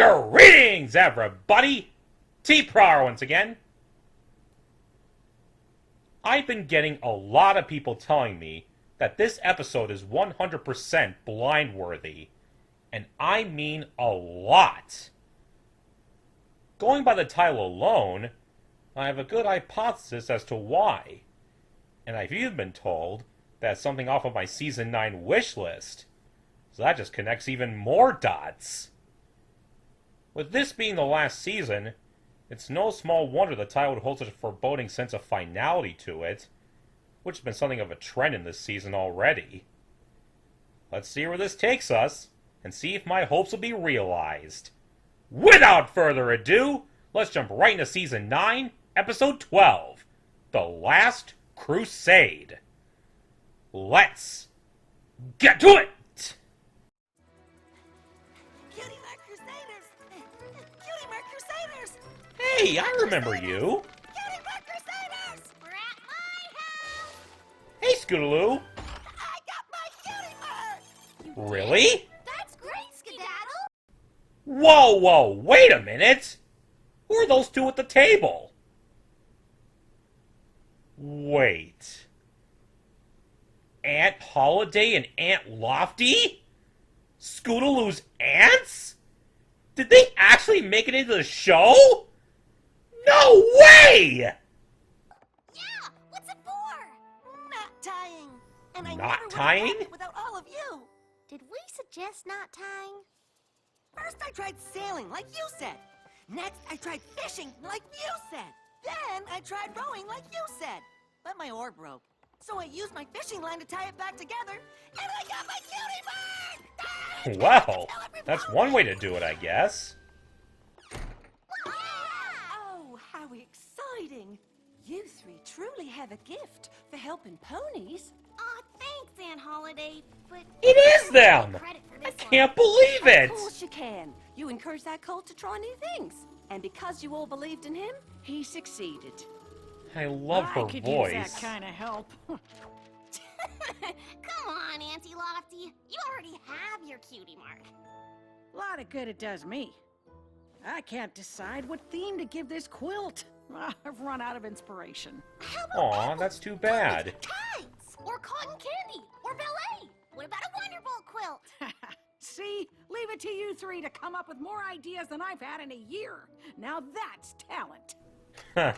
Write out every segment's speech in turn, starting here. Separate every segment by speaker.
Speaker 1: Greetings, everybody! T-Prower once again. I've been getting a lot of people telling me that this episode is 100% blind-worthy. And I mean a lot. Going by the title alone, I have a good hypothesis as to why. And I've even been told that it's something off of my Season 9 wish list. So that just connects even more dots. With this being the last season, it's no small wonder the title holds a foreboding sense of finality to it, which has been something of a trend in this season already. Let's see where this takes us, and see if my hopes will be realized. Without further ado, let's jump right into Season 9, Episode 12, The Last Crusade. Let's get to it! Hey, I remember you.
Speaker 2: Cutie Mark Crusaders! We're at my house!
Speaker 1: Hey, Scootaloo.
Speaker 2: I got my cutie mark!
Speaker 1: Really?
Speaker 2: That's great, Skedaddle!
Speaker 1: Whoa, wait a minute. Who are those two at the table? Wait. Aunt Holiday and Aunt Lofty? Scootaloo's aunts? Did they actually make it into the show? No way!
Speaker 2: Yeah! What's it for? Knot tying. And I
Speaker 1: Knot
Speaker 2: never would have
Speaker 1: tying?
Speaker 2: done it without all of you. Did we suggest knot tying? First I tried sailing, like you said. Next I tried fishing, like you said. Then I tried rowing, like you said. But my oar broke. So I used my fishing line to tie it back together, and I got my cutie mark!
Speaker 1: Well, that's one way to do it, I guess.
Speaker 3: Oh, how exciting! You three truly have a gift for helping ponies.
Speaker 2: Aw, thanks, Aunt Holiday, but...
Speaker 1: It is them!
Speaker 2: Credit for
Speaker 1: I
Speaker 2: this one.
Speaker 1: can't believe it!
Speaker 3: Of course you can. You encouraged that colt to try new things. And because you all believed in him, he succeeded.
Speaker 1: I love her
Speaker 4: I could
Speaker 1: voice.
Speaker 4: use that kind of help.
Speaker 2: Come on, Auntie Lofty. You already have your cutie mark.
Speaker 4: A lot of good it does me. I can't decide what theme to give this quilt. I've run out of inspiration.
Speaker 2: How about
Speaker 1: Aw,
Speaker 2: apples,
Speaker 1: that's too bad.
Speaker 2: kites, or cotton candy, or ballet? What about a Wonderbolt quilt?
Speaker 4: See? Leave it to you three to come up with more ideas than I've had in a year. Now that's talent.
Speaker 1: Huh.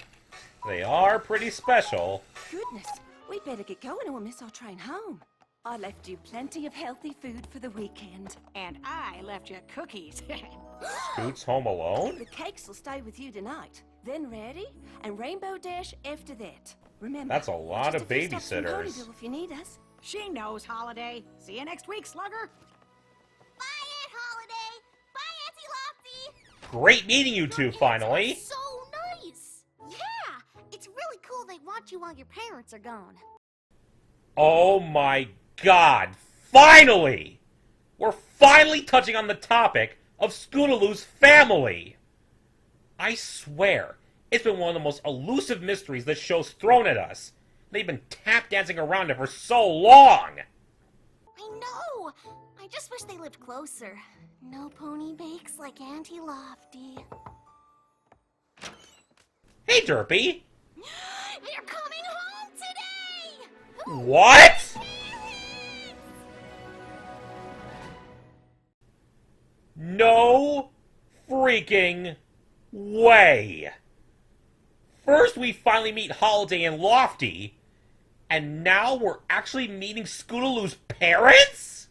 Speaker 1: They are pretty special.
Speaker 3: Goodness, we better get going or we'll miss our train home. I left you plenty of healthy food for the weekend.
Speaker 4: And I left you cookies.
Speaker 1: Scoots home alone?
Speaker 3: The cakes will stay with you tonight. Then ready, and Rainbow Dash after that. Remember,
Speaker 1: That's a lot
Speaker 3: just
Speaker 1: of
Speaker 3: few stops from
Speaker 1: babysitters.
Speaker 3: Ponyville if you need us.
Speaker 4: She knows, Holiday. See you next week, Slugger.
Speaker 2: Bye, Aunt Holiday. Bye, Auntie Lofty.
Speaker 1: Great meeting you two,
Speaker 2: Your
Speaker 1: finally.
Speaker 2: aunts are so nice. Yeah, it's really cool they want you while your parents are gone.
Speaker 1: Oh my god, finally! We're finally touching on the topic of Scootaloo's family. I swear, it's been one of the most elusive mysteries this show's thrown at us. They've been tap dancing around it for so long.
Speaker 2: I know. I just wish they lived closer. No pony bakes like Auntie Lofty.
Speaker 1: Hey, Derpy.
Speaker 2: They're coming home today!
Speaker 1: What? No freaking way. First we finally meet Holiday and Lofty, and now we're actually meeting Scootaloo's parents?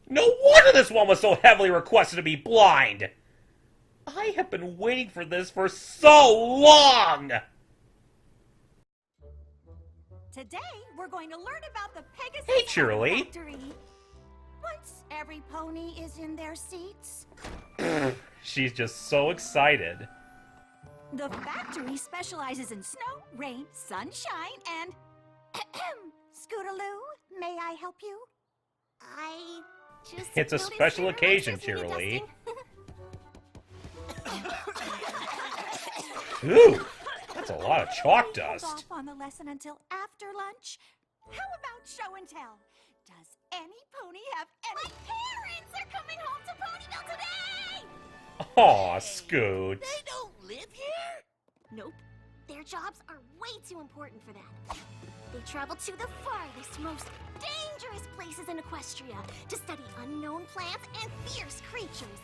Speaker 1: No wonder this one was so heavily requested to be blind. I have been waiting for this for so long.
Speaker 3: Today, we're going to learn about the Pegasus
Speaker 1: Hey, Cheerily.
Speaker 3: Factory. Once every pony is in their seats,
Speaker 1: She's just so excited.
Speaker 3: the factory specializes in snow, rain, sunshine, and... Scootaloo, may I help you?
Speaker 2: I just
Speaker 1: It's a
Speaker 2: noticed
Speaker 1: special
Speaker 2: your
Speaker 1: occasion,
Speaker 2: electricity
Speaker 1: Cheerily.
Speaker 2: dusting.
Speaker 1: Ooh, that's a lot of chalk
Speaker 3: Can we hold
Speaker 1: dust.
Speaker 3: off on the lesson until after lunch? How about show and tell? Does any pony have any...
Speaker 2: My parents are coming home to Ponyville today!
Speaker 1: Aw, Scoot.
Speaker 2: They don't live here?
Speaker 3: Nope.
Speaker 2: Their jobs are way too important for that. They travel to the farthest, most dangerous places in Equestria to study unknown plants and fierce creatures.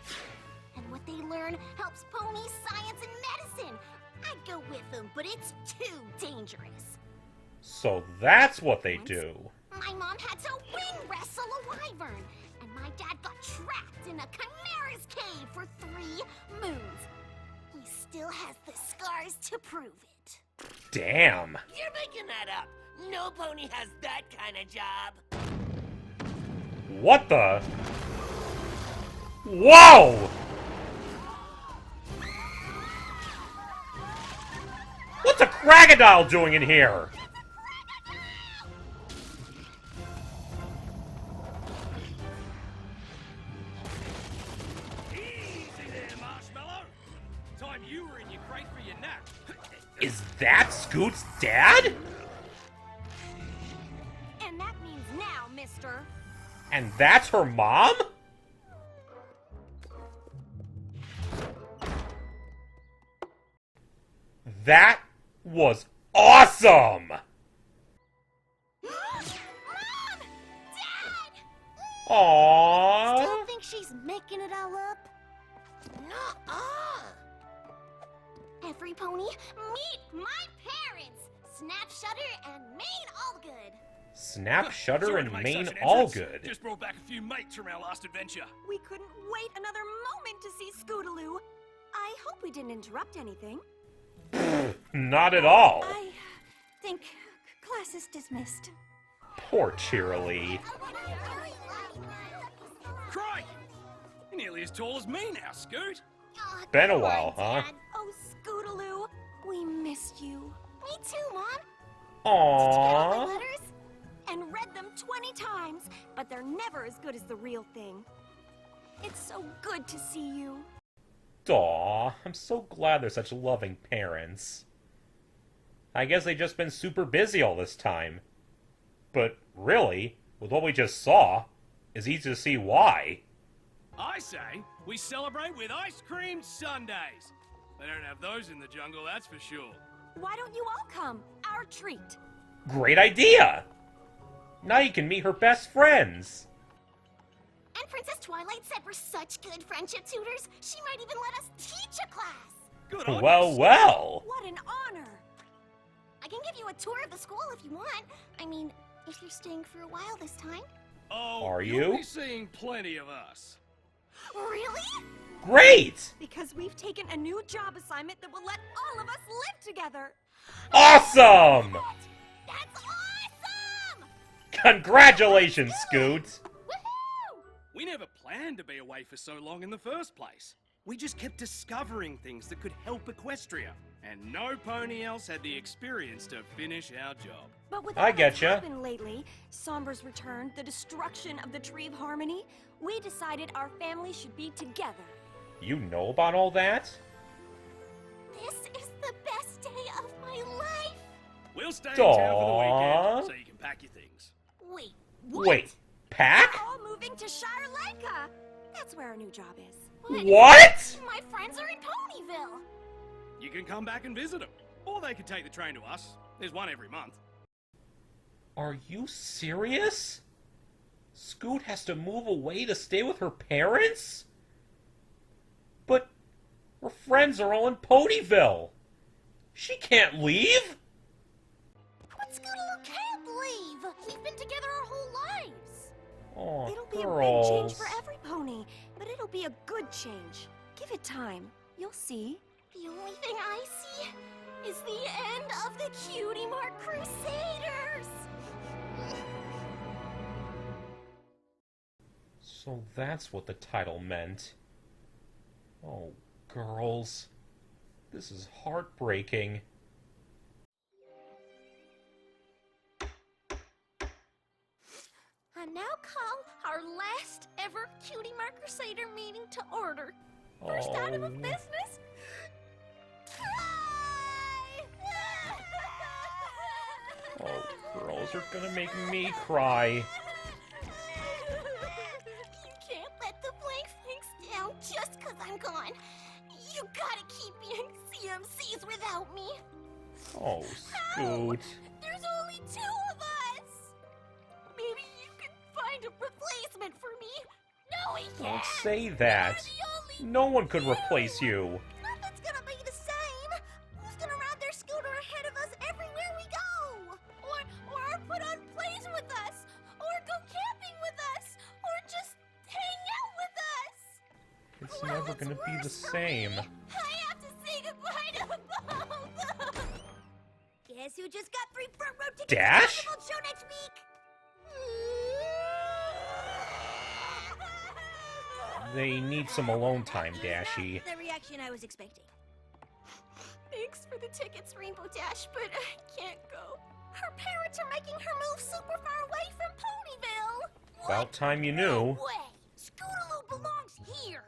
Speaker 2: And what they learn helps ponies, science, and medicine. I'd go with them, but it's too dangerous.
Speaker 1: So that's what they do.
Speaker 2: My mom had to wing wrestle a wyvern, and my dad got trapped in a chimera's cave for 3 moons. He still has the scars to prove it.
Speaker 1: Damn.
Speaker 2: You're making that up. No pony has that kind of job.
Speaker 1: What the? Whoa! What's a crocodile doing in here?
Speaker 5: Easy there, Marshmallow. Time you were in your crate for your nap.
Speaker 1: Is that Scoot's dad?
Speaker 3: And that means now, mister.
Speaker 1: And that's her mom? That was awesome!
Speaker 2: Mom! Dad!
Speaker 1: Aww.
Speaker 2: Still think she's making it all up? Nuh-uh. Every pony, meet my parents! Snap, Shudder, and Mane Allgood.
Speaker 1: Snap, Shudder,
Speaker 5: Sorry
Speaker 1: and
Speaker 5: to make
Speaker 1: Mane
Speaker 5: such an
Speaker 1: all
Speaker 5: entrance.
Speaker 1: good.
Speaker 5: Just brought back a few mates from our last adventure.
Speaker 3: We couldn't wait another moment to see Scootaloo. I hope we didn't interrupt anything.
Speaker 1: Not at all.
Speaker 3: I think class is dismissed.
Speaker 1: Poor Cheerilee.
Speaker 5: Cry! You're nearly as tall as me now, Scoot.
Speaker 2: Aw,
Speaker 1: Been a
Speaker 2: come on,
Speaker 1: while, huh?
Speaker 2: Dad.
Speaker 3: Oh, Scootaloo, we missed you.
Speaker 2: Me too, Mom. Get all my
Speaker 1: Aww.
Speaker 2: letters?
Speaker 3: And read them 20 times, but they're never as good as the real thing. It's so good to see you.
Speaker 1: Aw, I'm so glad they're such loving parents. I guess they've just been super busy all this time. But really, with what we just saw, it's easy to see why.
Speaker 5: I say we celebrate with ice cream sundaes. They don't have those in the jungle, that's for sure.
Speaker 3: Why don't you all come? Our treat.
Speaker 1: Great idea! Now you can meet her best friends.
Speaker 2: And Princess Twilight said we're such good friendship tutors, she might even let us teach a class.
Speaker 5: Good on
Speaker 1: Well,
Speaker 5: you.
Speaker 1: well.
Speaker 3: What an honor.
Speaker 2: I can give you a tour of the school if you want. I mean, if you're staying for a while this time.
Speaker 5: Oh,
Speaker 1: Are
Speaker 5: you'll
Speaker 1: you?
Speaker 5: be seeing plenty of us.
Speaker 2: Really?
Speaker 1: Great!
Speaker 3: Because we've taken a new job assignment that will let all of us live together.
Speaker 1: Awesome!
Speaker 2: That's awesome!
Speaker 1: Congratulations, Scoot!
Speaker 2: Woohoo!
Speaker 5: We never planned to be away for so long in the first place. We just kept discovering things that could help Equestria. And no pony else had the experience to finish our job.
Speaker 3: But with
Speaker 1: I
Speaker 3: all that's
Speaker 1: getcha.
Speaker 3: happened lately, Somber's return, the destruction of the Tree of Harmony, we decided our family should be together.
Speaker 1: You know about all that?
Speaker 2: This is the best day of my life.
Speaker 5: We'll stay in town for the
Speaker 1: Aw.
Speaker 5: weekend so you can pack your things.
Speaker 2: Wait, what?
Speaker 1: Wait, pack?
Speaker 3: We're all moving to Shire Leica. That's where our new job is.
Speaker 1: What?
Speaker 2: My friends are in Ponyville.
Speaker 5: You can come back and visit them. Or they could take the train to us. There's one every month.
Speaker 1: Are you serious? Scoot has to move away to stay with her parents? But her friends are all in Ponyville. She can't leave?
Speaker 2: But Scootaloo can't leave. We've been together our whole lives.
Speaker 1: Oh,
Speaker 3: It'll be
Speaker 1: girls.
Speaker 3: a big change for every pony, but it'll be a good change. Give it time. You'll see.
Speaker 2: The only thing I see is the end of the Cutie Mark Crusaders.
Speaker 1: So that's what the title meant. Oh, girls. This is heartbreaking.
Speaker 2: I now call our last ever Cutie Mark Crusader meeting to order. First item of business. Cry!
Speaker 1: Oh, girls, you're gonna make me cry.
Speaker 2: gotta keep being CMCs without me.
Speaker 1: Oh,
Speaker 2: How?
Speaker 1: Scoot.
Speaker 2: There's only 2 of us. Maybe you can find a replacement for me. No, we can't.
Speaker 1: Don't say that.
Speaker 2: We're the only
Speaker 1: No one could
Speaker 2: few.
Speaker 1: replace you.
Speaker 2: Nothing's gonna be the same. Who's gonna ride their scooter ahead of us everywhere we go? Or put on plays with us? Or go camping with us? Or just hang out with us?
Speaker 1: It's
Speaker 2: Well,
Speaker 1: never gonna be the
Speaker 2: worse for
Speaker 1: same.
Speaker 2: me. I have to say goodbye to both. Guess who just got free front row tickets
Speaker 1: Dash?
Speaker 2: to the show next week?
Speaker 1: They need some alone time, Dashy.
Speaker 2: The reaction I was expecting. Thanks for the tickets, Rainbow Dash, but I can't go. Her parents are making her move super far away from Ponyville.
Speaker 1: About time you knew.
Speaker 2: No way. Scootaloo belongs here.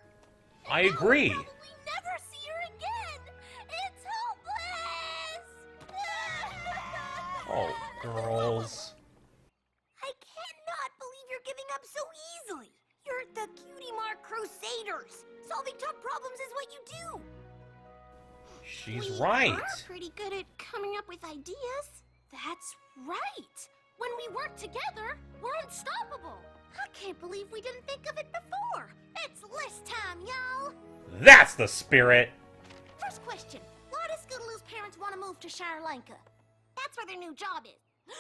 Speaker 1: I agree.
Speaker 2: We'll probably never see her again. It's hopeless.
Speaker 1: Oh, girls.
Speaker 2: I cannot believe you're giving up so easily. You're the Cutie Mark Crusaders. Solving tough problems is what you do.
Speaker 1: She's
Speaker 2: We
Speaker 1: right.
Speaker 2: are pretty good at coming up with ideas. That's right. When we work together, we're unstoppable. I can't believe we didn't think of it before. It's list time, y'all.
Speaker 1: That's the spirit.
Speaker 2: First question. Why do Scootaloo's parents want to move to Shire Lanka? That's where their new job is.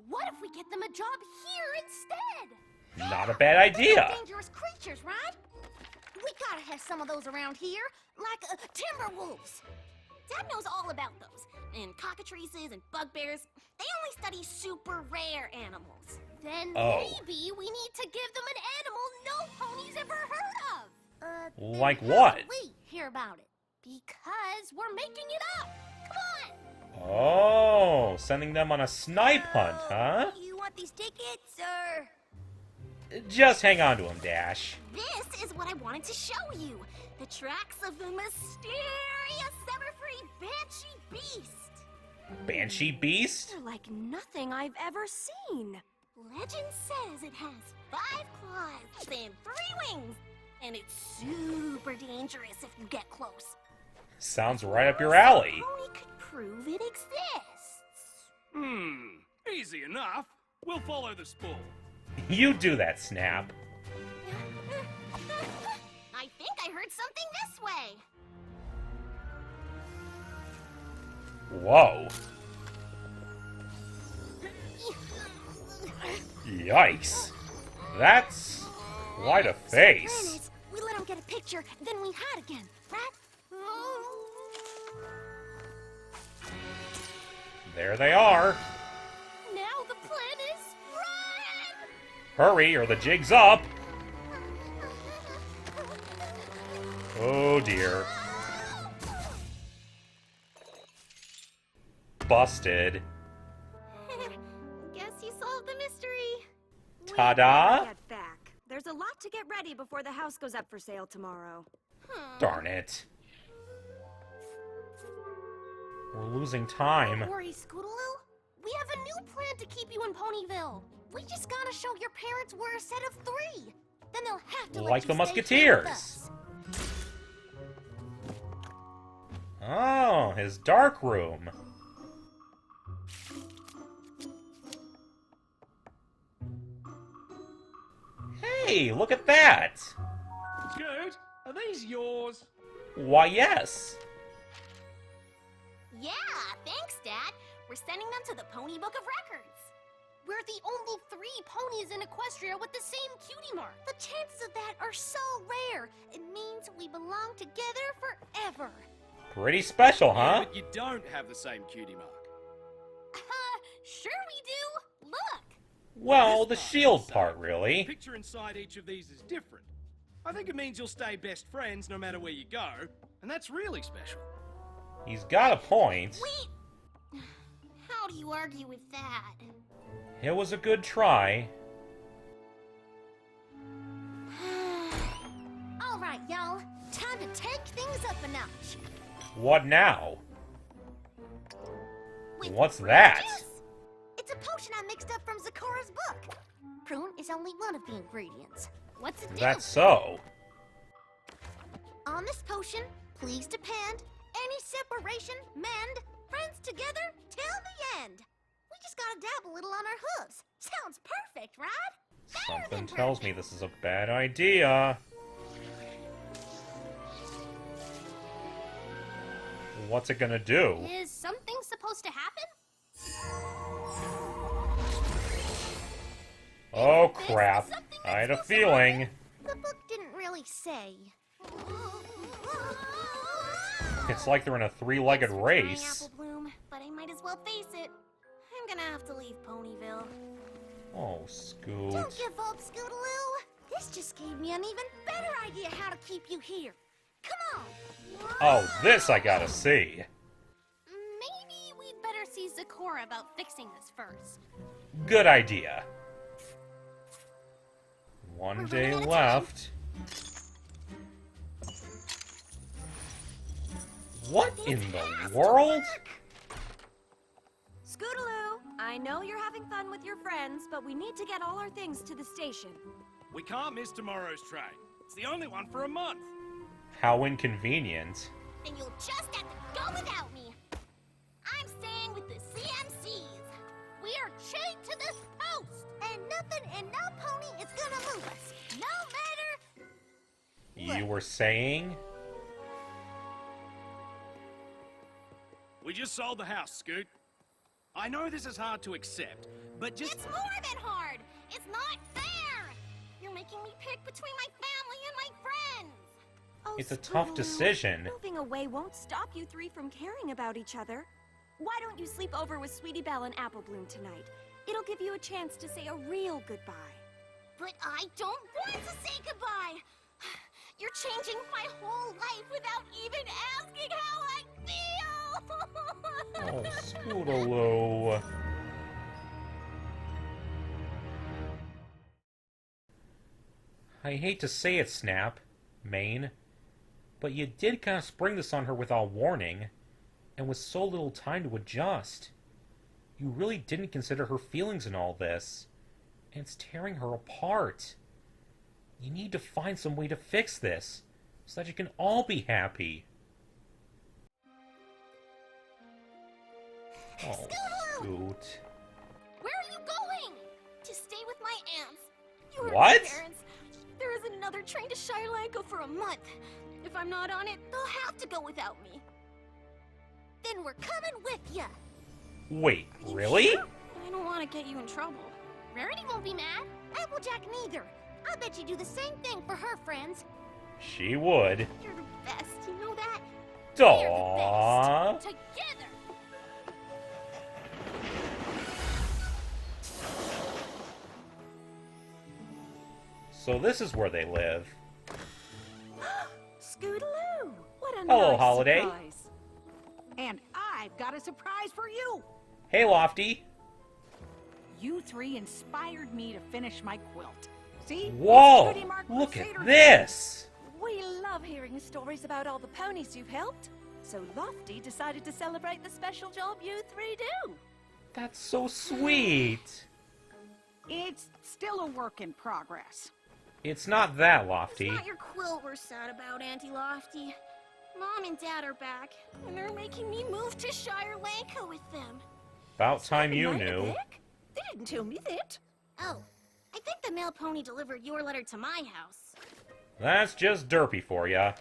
Speaker 2: What if we get them a job here instead?
Speaker 1: Not a bad idea.
Speaker 2: Dangerous creatures, right? We gotta have some of those around here, like timber wolves. Dad knows all about those, and cockatrices and bugbears. They only study super rare animals. Then maybe we need to give them an animal no pony's ever heard of. Then
Speaker 1: Like
Speaker 2: how
Speaker 1: what?
Speaker 2: did we hear about it? Because we're making it up. Come on.
Speaker 1: Oh, sending them on a snipe hunt, huh?
Speaker 2: You want these tickets, or?
Speaker 1: Just hang on to them, Dash.
Speaker 2: This is what I wanted to show you. The tracks of the mysterious ever-free Banshee Beast.
Speaker 1: Banshee Beast?
Speaker 3: They're like nothing I've ever seen.
Speaker 2: Legend says it has 5 claws and 3 wings. And it's super dangerous if you get close.
Speaker 1: Sounds right up your alley.
Speaker 2: Pony could prove it exists.
Speaker 5: Easy enough. We'll follow the spoor.
Speaker 1: You do that, Snap.
Speaker 2: I think I heard something this way.
Speaker 1: Whoa. Yikes. That's quite a
Speaker 2: So the plan
Speaker 1: face.
Speaker 2: is, we let him get a picture, then we hide again, right?
Speaker 1: There they are.
Speaker 2: Now the plan is run!
Speaker 1: Hurry or the jig's up. Oh dear. Busted.
Speaker 2: Guess you solved the mystery.
Speaker 1: Ta-da!
Speaker 3: Get back. There's a lot to get ready before the house goes up for sale tomorrow.
Speaker 1: Darn it. We're losing time.
Speaker 2: Don't worry, Scootaloo. We have a new plan to keep you in Ponyville. We just gotta show your parents we're a set of 3. Then they'll have to let
Speaker 1: Like
Speaker 2: you
Speaker 1: the
Speaker 2: stay here with
Speaker 1: Musketeers.
Speaker 2: us.
Speaker 1: Oh, his dark room. Hey, look at that!
Speaker 5: Good. Are these yours?
Speaker 1: Why, yes.
Speaker 2: Yeah, thanks, Dad. We're sending them to the Pony Book of Records. We're the only 3 ponies in Equestria with the same cutie mark. The chances of that are so rare. It means we belong together forever.
Speaker 1: Pretty special,
Speaker 5: Yeah,
Speaker 1: huh?
Speaker 5: but you don't have the same cutie mark.
Speaker 2: Sure we do. Look.
Speaker 1: Well, the
Speaker 5: This part,
Speaker 1: shield
Speaker 5: so,
Speaker 1: part,
Speaker 5: The
Speaker 1: really.
Speaker 5: picture inside each of these is different. I think it means you'll stay best friends no matter where you go, and that's really special.
Speaker 1: He's got a point.
Speaker 2: Wait. How do you argue with that?
Speaker 1: It was a good try.
Speaker 2: All right, y'all. Time to take things up a notch.
Speaker 1: What now?
Speaker 2: With
Speaker 1: What's
Speaker 2: prune
Speaker 1: that?
Speaker 2: juice. It's a potion I mixed up from Zakura's book. Prune is only one of the ingredients. What's it do?
Speaker 1: That's so.
Speaker 2: On this potion, please depend, any separation, mend, friends together, till the end. We just gotta dab a little on our hooves. Sounds perfect, right? Better
Speaker 1: Something
Speaker 2: than
Speaker 1: tells me
Speaker 2: perfect.
Speaker 1: this is a bad idea. What's it gonna do?
Speaker 2: Is something supposed to happen?
Speaker 1: Oh
Speaker 2: This is
Speaker 1: crap.
Speaker 2: something
Speaker 1: I had a
Speaker 2: that's supposed to
Speaker 1: feeling.
Speaker 2: happen? The book didn't really say.
Speaker 1: It's like they're in a three-legged
Speaker 2: Thanks for
Speaker 1: race.
Speaker 2: trying, Apple Bloom, but I might as well face it. I'm gonna have to leave Ponyville.
Speaker 1: Oh, Scoot.
Speaker 2: Don't give up, Scootaloo. This just gave me an even better idea how to keep you here. Come on.
Speaker 1: Oh, this I gotta see.
Speaker 2: Maybe we'd better see Zecora about fixing this first.
Speaker 1: Good idea. One
Speaker 2: We're
Speaker 1: day
Speaker 2: running out of
Speaker 1: left. What in the world?
Speaker 3: Scootaloo, I know you're having fun with your friends, but we need to get all our things to the station.
Speaker 5: We can't miss tomorrow's train. It's the only one for a month.
Speaker 1: How inconvenient.
Speaker 2: Then you'll just have to go without me. I'm staying with the CMCs. We are chained to this post. And nothing and no pony is gonna move us. No matter...
Speaker 1: You were saying?
Speaker 5: We just sold the house, Scoot. I know this is hard to accept, but just...
Speaker 2: It's more than hard. It's not fair. You're making me pick between my family and my friends.
Speaker 3: Oh,
Speaker 1: It's a tough
Speaker 3: Scootaloo,
Speaker 1: decision.
Speaker 3: Moving away won't stop you three from caring about each other. Why don't you sleep over with Sweetie Belle and Apple Bloom tonight? It'll give you a chance to say a real goodbye.
Speaker 2: But I don't want to say goodbye. You're changing my whole life without even asking how I feel.
Speaker 1: Oh, Scootaloo. I hate to say it, Snap, Maine, but you did kind of spring this on her without warning, and with so little time to adjust. You really didn't consider her feelings in all this, and it's tearing her apart. You need to find some way to fix this, so that you can all be happy. Oh, Scoot.
Speaker 2: Where are you going? To stay with my aunts. You heard
Speaker 1: What?
Speaker 2: my parents. There isn't another train to Shire Lanko for a month. If I'm not on it, they'll have to go without me. Then we're coming with ya.
Speaker 1: Wait, really?
Speaker 2: I don't want to get you in trouble. Rarity won't be mad. Applejack neither. I bet you do the same thing for her friends.
Speaker 1: She would.
Speaker 2: You're the best, you know that?
Speaker 1: Aww.
Speaker 2: We're the best. Together.
Speaker 3: So
Speaker 1: this is where they live.
Speaker 3: Scootaloo! What a
Speaker 1: Hello,
Speaker 3: nice
Speaker 1: Holiday.
Speaker 3: surprise.
Speaker 4: And I've got a surprise for you.
Speaker 1: Hey, Lofty.
Speaker 4: You three inspired me to finish my quilt. See?
Speaker 1: Whoa!
Speaker 4: Cutie Mark
Speaker 1: Look
Speaker 4: Crusader
Speaker 1: at this!
Speaker 3: We love hearing stories about all the ponies you've helped. So Lofty decided to celebrate the special job you three do.
Speaker 1: That's so sweet.
Speaker 4: It's still a work in progress.
Speaker 1: It's not that, Lofty.
Speaker 2: It's not your quilt we're sad about, Auntie Lofty. Mom and Dad are back, and they're making me move to Shire Lanko with them.
Speaker 1: About time you
Speaker 3: Mind a
Speaker 1: knew.
Speaker 3: pic? They didn't tell me that.
Speaker 2: Oh, I think the mail pony delivered your letter to my house.
Speaker 1: That's just derpy for ya.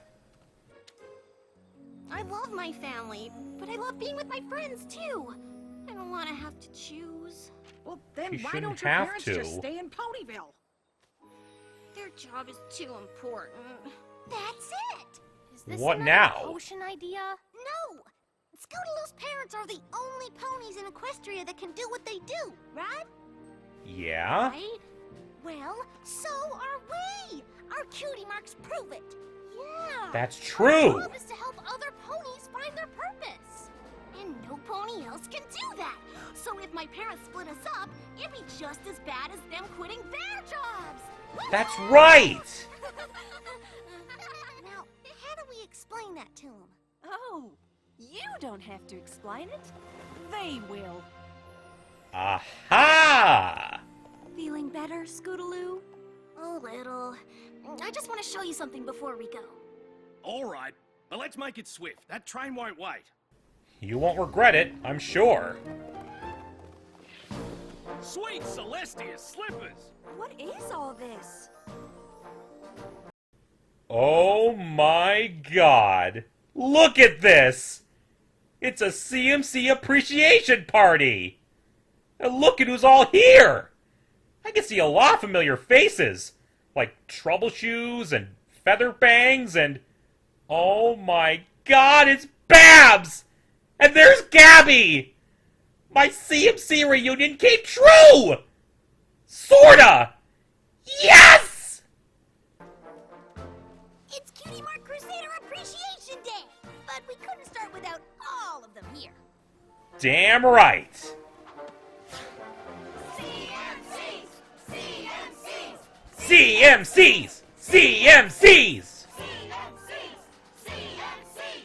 Speaker 2: I love my family, but I love being with my friends too. I don't want to have to choose.
Speaker 4: Well, then
Speaker 1: You
Speaker 4: why
Speaker 1: shouldn't
Speaker 4: don't your
Speaker 1: have
Speaker 4: parents
Speaker 1: to.
Speaker 4: just stay in Ponyville?
Speaker 2: Their job is too important. That's it! Is this
Speaker 1: What
Speaker 2: another
Speaker 1: now?
Speaker 2: potion idea? No! Scootaloo's parents are the only ponies in Equestria that can do what they do, right?
Speaker 1: Yeah?
Speaker 2: Right? Well, so are we! Our cutie marks prove it! Yeah!
Speaker 1: That's true!
Speaker 2: Our job is to help other ponies find their purpose! And no pony else can do that! So if my parents split us up, it'd be just as bad as them quitting their jobs!
Speaker 1: That's
Speaker 2: Woohoo!
Speaker 1: right!
Speaker 2: Now, how do we explain that to them?
Speaker 3: Oh, you don't have to explain it. They will.
Speaker 1: Aha!
Speaker 3: Feeling better, Scootaloo?
Speaker 2: A little. I just want to show you something before we go.
Speaker 5: All right, But let's make it swift. That train won't wait.
Speaker 1: You won't regret it, I'm sure.
Speaker 5: Sweet Celestia's slippers!
Speaker 3: What is all this?
Speaker 1: Oh my god. Look at this! It's a CMC appreciation party! And look at who's all here! I can see a lot of familiar faces, like Troubleshoes and Featherbangs and... Oh my god, it's Babs! And there's Gabby! My CMC reunion came true! Sorta! Yes!
Speaker 2: It's Cutie Mark Crusader Appreciation Day! But we couldn't start without all of them here.
Speaker 1: Damn right!
Speaker 2: CMCs! CMCs!
Speaker 1: CMCs! CMCs!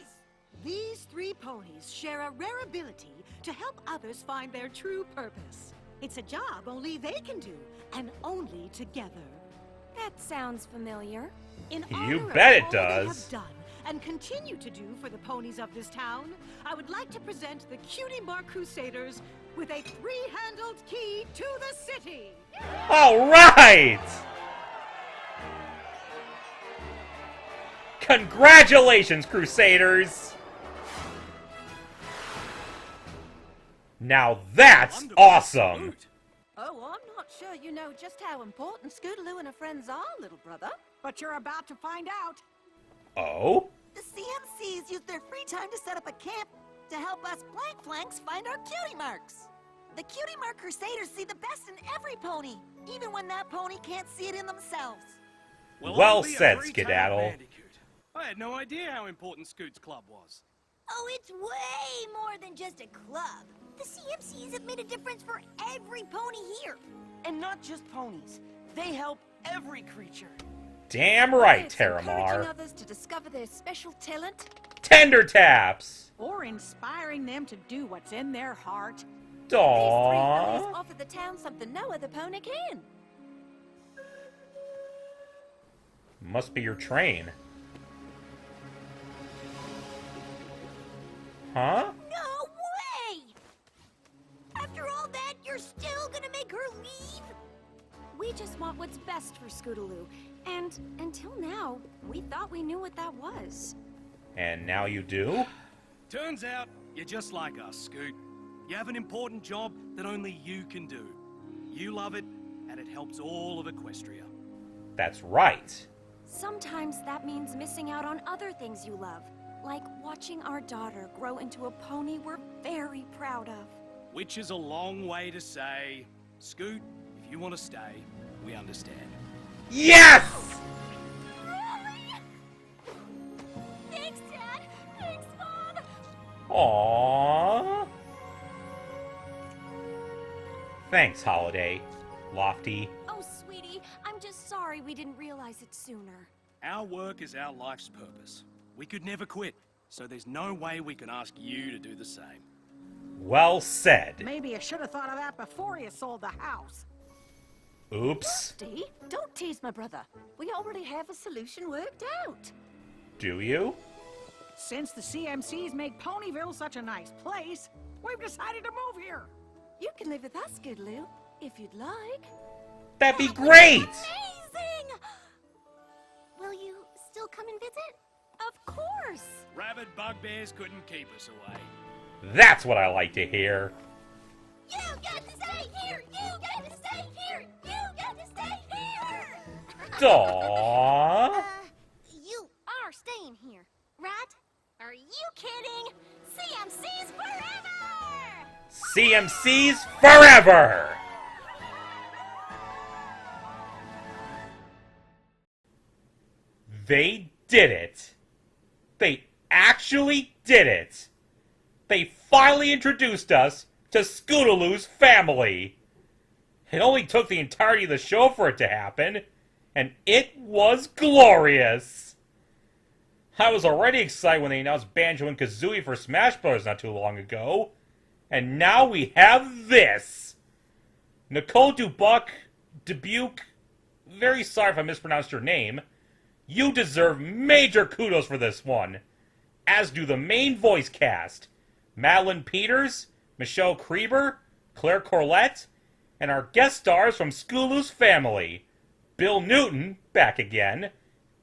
Speaker 6: These three ponies share a rare ability to help others find their true purpose. It's a job only they can do, and only together.
Speaker 3: That sounds familiar.
Speaker 6: In
Speaker 1: You
Speaker 6: honor of
Speaker 1: bet it
Speaker 6: all they
Speaker 1: does.
Speaker 6: have done and continue to do for the ponies of this town, I would like to present the Cutie Mark Crusaders with a three-handled key to the city.
Speaker 1: Alright! Congratulations, Crusaders! Now that's
Speaker 5: Wonderful
Speaker 1: awesome!
Speaker 5: salute.
Speaker 6: Oh, I'm not sure you know just how important Scootaloo and her friends are, little brother. But you're about to find out.
Speaker 1: Oh?
Speaker 2: The CMCs use their free time to set up a camp to help us blank flanks find our cutie marks. The Cutie Mark Crusaders see the best in every pony, even when that pony can't see it in themselves.
Speaker 1: Well
Speaker 5: I'll be a
Speaker 1: said,
Speaker 5: three-tailed
Speaker 1: Skedaddle.
Speaker 5: bandicoot. I had no idea how important Scoot's club was.
Speaker 2: Oh, it's way more than just a club. The CMCs have made a difference for every pony here.
Speaker 7: And not just ponies. They help every creature.
Speaker 1: Damn right,
Speaker 3: It's encouraging
Speaker 1: Terramar.
Speaker 3: others to discover their special talent.
Speaker 1: Tender taps!
Speaker 4: Or inspiring them to do what's in their heart.
Speaker 3: These three
Speaker 1: Aww.
Speaker 3: ponies offer the town something no other pony can.
Speaker 1: Must be your train. Huh?
Speaker 2: No way! After all that, you're still gonna make her leave?
Speaker 3: We just want what's best for Scootaloo. And until now, we thought we knew what that was.
Speaker 1: And now you do?
Speaker 5: Turns out, you're just like us, Scoot. You have an important job that only you can do. You love it, and it helps all of Equestria.
Speaker 1: That's right.
Speaker 3: Sometimes that means missing out on other things you love, like watching our daughter grow into a pony we're very proud of.
Speaker 5: Which is a long way to say, Scoot, if you want to stay, we understand.
Speaker 1: Yes!
Speaker 2: Really? Thanks, Dad. Thanks, Mom.
Speaker 1: Aww. Thanks, Holiday. Lofty.
Speaker 3: Oh, sweetie, I'm just sorry we didn't realize it sooner.
Speaker 5: Our work is our life's purpose. We could never quit, so there's no way we can ask you to do the same.
Speaker 1: Well said.
Speaker 4: Maybe you should have thought of that before you sold the house.
Speaker 1: Oops.
Speaker 6: Dee, don't tease my brother. We already have a solution worked out.
Speaker 1: Do you?
Speaker 4: Since the CMCs make Ponyville such a nice place, we've decided to move here.
Speaker 6: You can live with us, Scootaloo, if you'd like.
Speaker 1: That'd be great!
Speaker 2: Amazing! Will you still come and visit?
Speaker 3: Of course!
Speaker 5: Rabid bugbears couldn't keep us away.
Speaker 1: That's what I like to hear.
Speaker 2: You got to stay here! You got to stay here! You got to stay here!
Speaker 1: Aww.
Speaker 2: You are staying here, right? Are you kidding? CMC's forever!
Speaker 1: CMCs forever! They did it. They actually did it. They finally introduced us to Scootaloo's family. It only took the entirety of the show for it to happen, and it was glorious. I was already excited when they announced Banjo and Kazooie for Smash Bros. Not too long ago, and now we have this. Nicole Dubuque, very sorry if I mispronounced your name. You deserve major kudos for this one. as do the main voice cast, Madeline Peters, Michelle Creeber, Claire Corlett, and our guest stars from Scootaloo's family, Bill Newton, back again,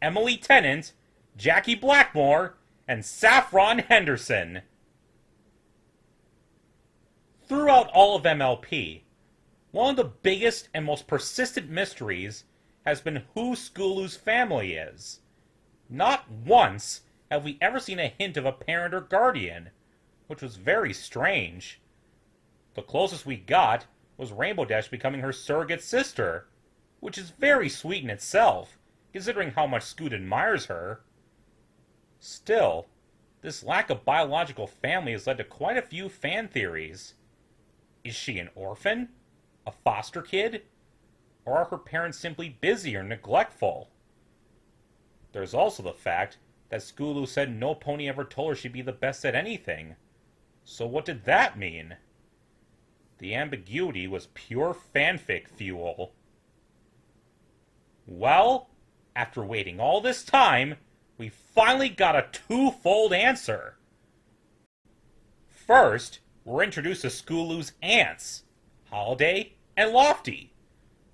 Speaker 1: Emily Tennant, Jackie Blackmore, and Saffron Henderson. Throughout all of MLP, one of the biggest and most persistent mysteries has been who Scootaloo's family is. Not once have we ever seen a hint of a parent or guardian, which was very strange. The closest we got was Rainbow Dash becoming her surrogate sister, which is very sweet in itself, considering how much Scoot admires her. Still, this lack of biological family has led to quite a few fan theories. Is she an orphan? A foster kid? Or are her parents simply busy or neglectful? There's also the fact that Scootaloo said no pony ever told her she'd be the best at anything. So what did that mean? The ambiguity was pure fanfic fuel. Well, after waiting all this time, we finally got a twofold answer. First, we're introduced to Scootaloo's aunts, Holiday and Lofty,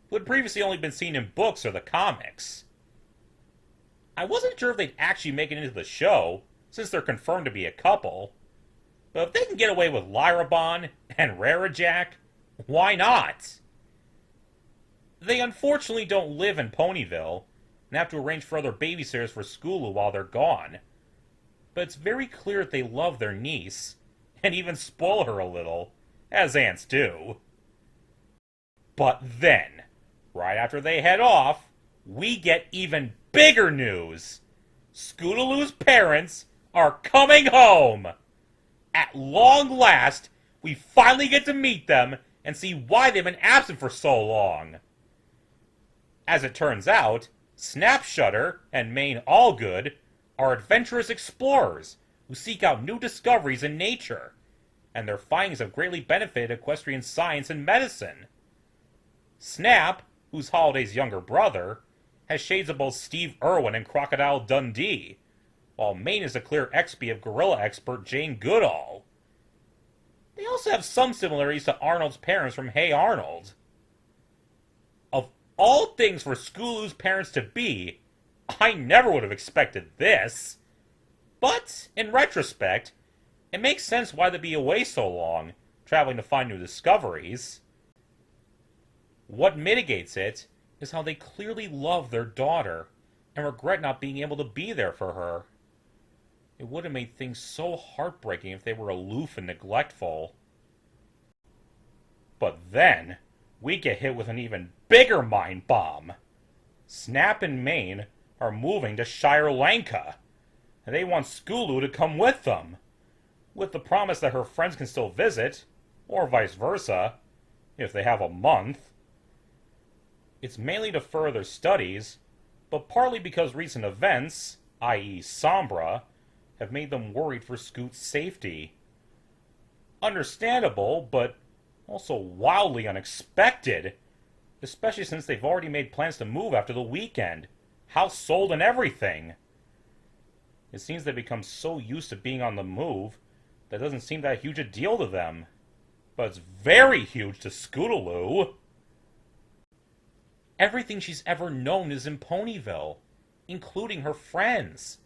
Speaker 1: who had previously only been seen in books or the comics. I wasn't sure if they'd actually make it into the show, since they're confirmed to be a couple, but if they can get away with Lyrabon and Rarajack, why not? They unfortunately don't live in Ponyville, and have to arrange for other babysitters for Scootaloo while they're gone. But it's very clear that they love their niece, and even spoil her a little, as aunts do. But then, right after they head off, we get even bigger news! Scootaloo's parents are coming home! At long last, we finally get to meet them and see why they've been absent for so long. As it turns out, Snapshutter and Maine Allgood are adventurous explorers who seek out new discoveries in nature, and their findings have greatly benefited equestrian science and medicine. Snap, who's Holiday's younger brother, has shades of both Steve Irwin and Crocodile Dundee, while Maine is a clear XP of gorilla expert Jane Goodall. They also have some similarities to Arnold's parents from Hey Arnold. Of all things for Scootaloo's parents to be, I never would have expected this. But, in retrospect, it makes sense why they'd be away so long, traveling to find new discoveries. What mitigates it is how they clearly love their daughter, and regret not being able to be there for her. It would have made things so heartbreaking if they were aloof and neglectful. But then, we get hit with an even bigger mind bomb. Snap and Maine are moving to Shire Lanka, and they want Scootaloo to come with them, with the promise that her friends can still visit, or vice versa, if they have a month. It's mainly to further studies, but partly because recent events, i.e. Sombra, have made them worried for Scoot's safety. Understandable, but also wildly unexpected, especially since they've already made plans to move after the weekend, house sold and everything. It seems they've become so used to being on the move that it doesn't seem that huge a deal to them. But it's very huge to Scootaloo. Everything she's ever known is in Ponyville, including her friends.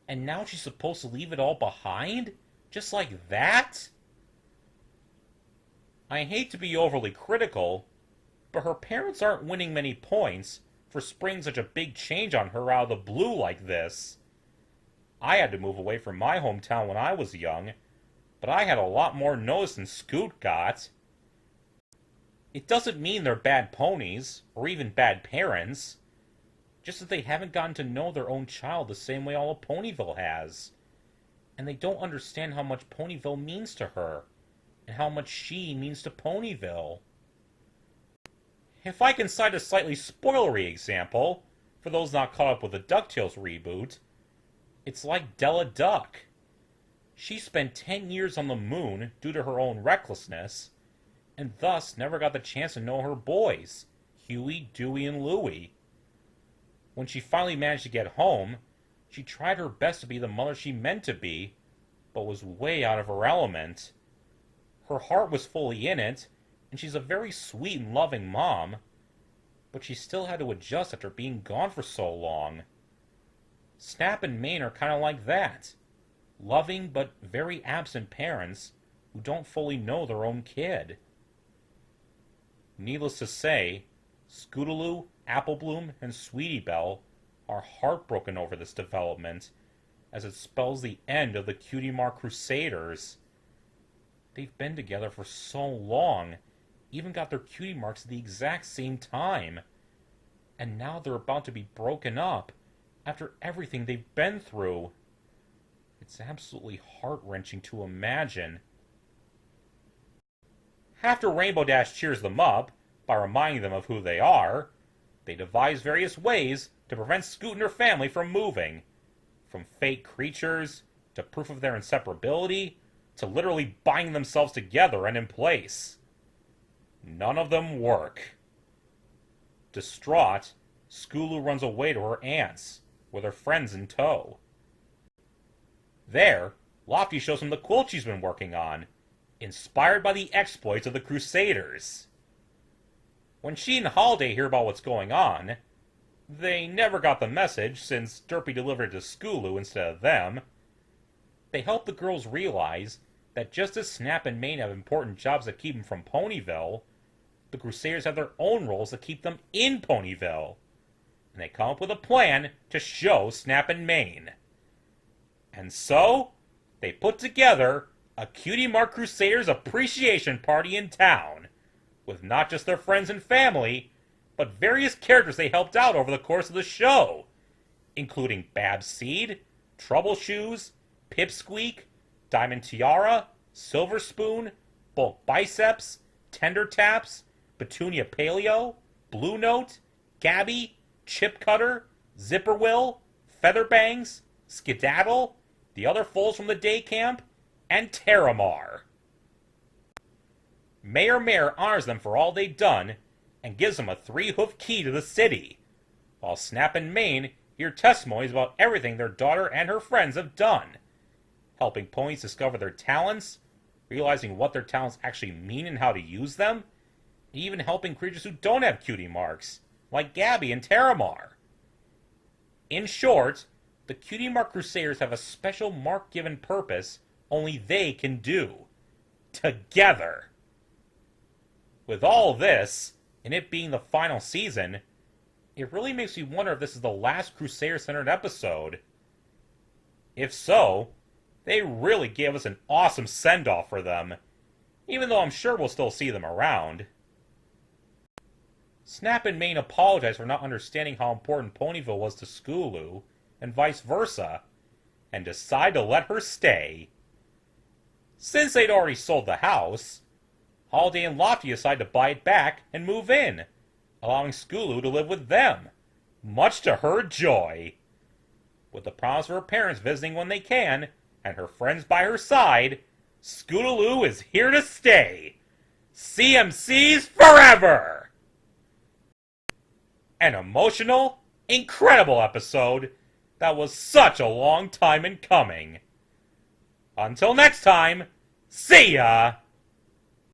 Speaker 1: And now she's supposed to leave it all behind? Just like that? I hate to be overly critical, but her parents aren't winning many points for springing such a big change on her out of the blue like this. I had to move away from my hometown when I was young, but I had a lot more notice than Scoot got. It doesn't mean they're bad ponies, or even bad parents. Just that they haven't gotten to know their own child the same way all of Ponyville has. And they don't understand how much Ponyville means to her, and how much she means to Ponyville. If I can cite a slightly spoilery example, for those not caught up with the DuckTales reboot, it's like Della Duck. She spent 10 years on the moon due to her own recklessness, and thus never got the chance to know her boys, Huey, Dewey, and Louie. When she finally managed to get home, She tried her best to be the mother she meant to be, but was way out of her element. Her heart was fully in it, and she's a very sweet and loving mom, but she still had to adjust after being gone for so long. Snap and Mane are kind of like that. Loving but very absent parents who don't fully know their own kid. Needless to say, Scootaloo, Apple Bloom, and Sweetie Belle are heartbroken over this development, as it spells the end of the Cutie Mark Crusaders. They've been together for so long, even got their cutie marks at the exact same time, and now they're about to be broken up after everything they've been through. It's absolutely heart-wrenching to imagine. After Rainbow Dash cheers them up by reminding them of who they are, they devise various ways to prevent Scoot and her family from moving. From fake creatures, to proof of their inseparability, to literally binding themselves together and in place. None of them work. Distraught, Scootaloo runs away to her aunt's, with her friends in tow. There, Lofty shows him the quilt she's been working on, inspired by the exploits of the Crusaders. When she and Holiday hear about what's going on, they never got the message since Derpy delivered it to Scootaloo instead of them. They help the girls realize that just as Snap and Mane have important jobs that keep them from Ponyville, the Crusaders have their own roles that keep them in Ponyville. And they come up with a plan to show Snap and Mane. And so, they put together a Cutie Mark Crusaders appreciation party in town, with not just their friends and family, but various characters they helped out over the course of the show, including Babs Seed, Trouble Shoes, Pipsqueak, Diamond Tiara, Silver Spoon, Bulk Biceps, Tender Taps, Petunia Paleo, Blue Note, Gabby, Chip Cutter, Zipperwill, Featherbangs, Skedaddle, the other foals from the day camp, and Terramar. Mayor honors them for all they've done and gives them a 3-hoof key to the city, while Snap and Mane hear testimonies about everything their daughter and her friends have done, helping ponies discover their talents, realizing what their talents actually mean and how to use them, and even helping creatures who don't have cutie marks, like Gabby and Terramar. In short, the Cutie Mark Crusaders have a special mark-given purpose only they can do. Together. With all this, and it being the final season, it really makes me wonder if this is the last Crusader-centered episode. If so, they really gave us an awesome send-off for them, even though I'm sure we'll still see them around. Snap and Mane apologize for not understanding how important Ponyville was to Scootaloo, and vice versa, and decide to let her stay. Since they'd already sold the house, Holiday and Lofty decide to buy it back and move in, allowing Scootaloo to live with them, much to her joy. With the promise of her parents visiting when they can, and her friends by her side, Scootaloo is here to stay. CMC's forever! An emotional, incredible episode that was such a long time in coming. Until next time, see ya!